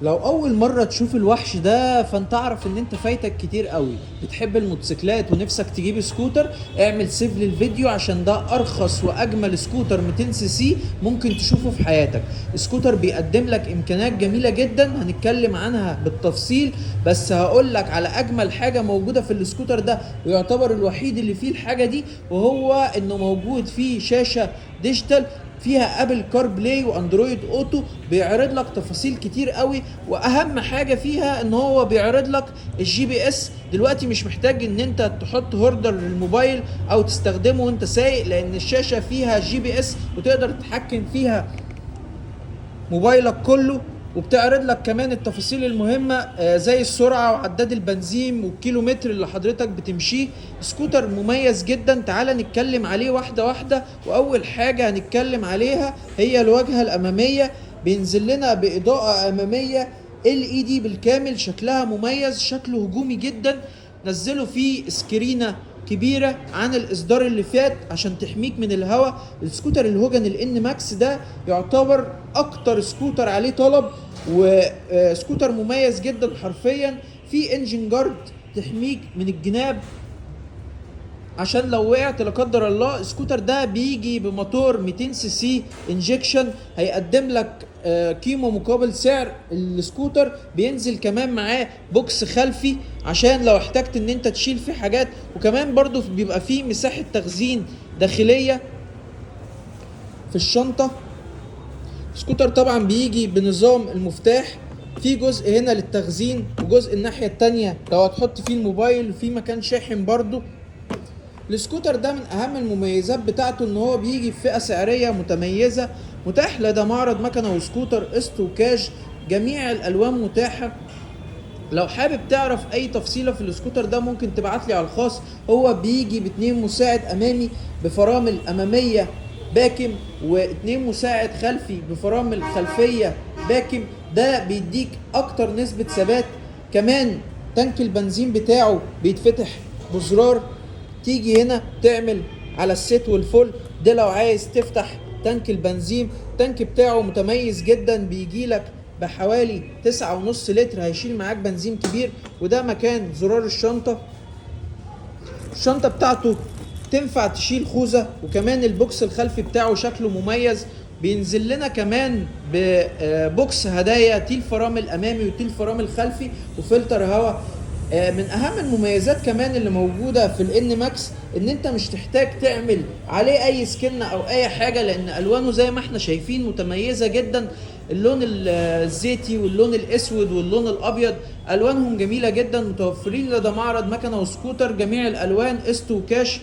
لو اول مرة تشوف الوحش ده فانت اعرف ان انت فايتك كتير قوي. بتحب الموتوسيكلات ونفسك تجيب سكوتر؟ اعمل سيف للفيديو عشان ده ارخص واجمل سكوتر 200 سي سي ممكن تشوفه في حياتك. سكوتر بيقدم لك امكانيات جميلة جدا هنتكلم عنها بالتفصيل، بس هقول لك على اجمل حاجة موجودة في السكوتر ده ويعتبر الوحيد اللي فيه الحاجة دي، وهو انه موجود فيه شاشة ديجيتال فيها ابل كار بلاي واندرويد اوتو، بيعرض لك تفاصيل كتير قوي. واهم حاجه فيها ان هو بيعرض لك الجي بي اس. دلوقتي مش محتاج ان انت تحط هوردر للموبايل او تستخدمه وانت سايق، لان الشاشه فيها جي بي اس وتقدر تتحكم فيها موبايلك كله. وبتعرض لك كمان التفاصيل المهمة زي السرعة وعداد البنزين والكيلومتر اللي حضرتك بتمشيه. سكوتر مميز جدا، تعال نتكلم عليه واحدة واحدة. وأول حاجة هنتكلم عليها هي الواجهة الأمامية. بينزل لنا بإضاءة أمامية LED بالكامل، شكلها مميز، شكله هجومي جدا. نزلوا فيه سكرينة كبيرة عن الإصدار اللي فات عشان تحميك من الهواء. السكوتر الهوجن الإن ماكس ده يعتبر أكتر سكوتر عليه طلب، وسكوتر مميز جدا حرفيا. في انجن جارد تحميك من الجناب عشان لو وقعت لا قدر الله. السكوتر ده بيجي بموتور 200 سي سي انجكشن، هيقدم لك قيمة مقابل سعر السكوتر. بينزل كمان معاه بوكس خلفي عشان لو احتجت ان انت تشيل فيه حاجات، وكمان برضو بيبقى فيه مساحة تخزين داخلية في الشنطة. السكوتر طبعا بيجي بنظام المفتاح، في جزء هنا للتخزين وجزء الناحية التانية لو هتحط فيه الموبايل، وفي مكان شاحن برضو. السكوتر ده من اهم المميزات بتاعته ان هو بيجي في فئة سعرية متميزة. متاح لدى معرض مكنة وسكوتر قسط وكاش، جميع الالوان متاحة. لو حابب تعرف اي تفصيلة في السكوتر ده ممكن تبعت لي على الخاص. هو بيجي باتنين مساعد امامي بفرامل امامية باكم، واتنين مساعد خلفي بفرامل خلفية باكم. ده بيديك اكتر نسبة ثبات. كمان تانك البنزين بتاعه بيتفتح بزرار، تيجي هنا تعمل على الست والفل. ده لو عايز تفتح تانك البنزين. التانك بتاعه متميز جدا، بيجيلك بحوالي 9.5 لتر، هيشيل معاك بنزين كبير. وده مكان زرار الشنطة. الشنطة بتاعته تنفع تشيل خوذة، وكمان البوكس الخلفي بتاعه شكله مميز. بينزل لنا كمان ببوكس هدايا، تيل فرامل امامي وتيل فرامل خلفي وفلتر هواء. من اهم المميزات كمان اللي موجودة في الان ماكس ان انت مش تحتاج تعمل عليه اي سكنة او اي حاجة، لان الوانه زي ما احنا شايفين متميزة جدا. اللون الزيتي واللون الاسود واللون الابيض الوانهم جميلة جدا، متوفرين لدى معرض مكنة وسكوتر جميع الالوان قسط وكاش.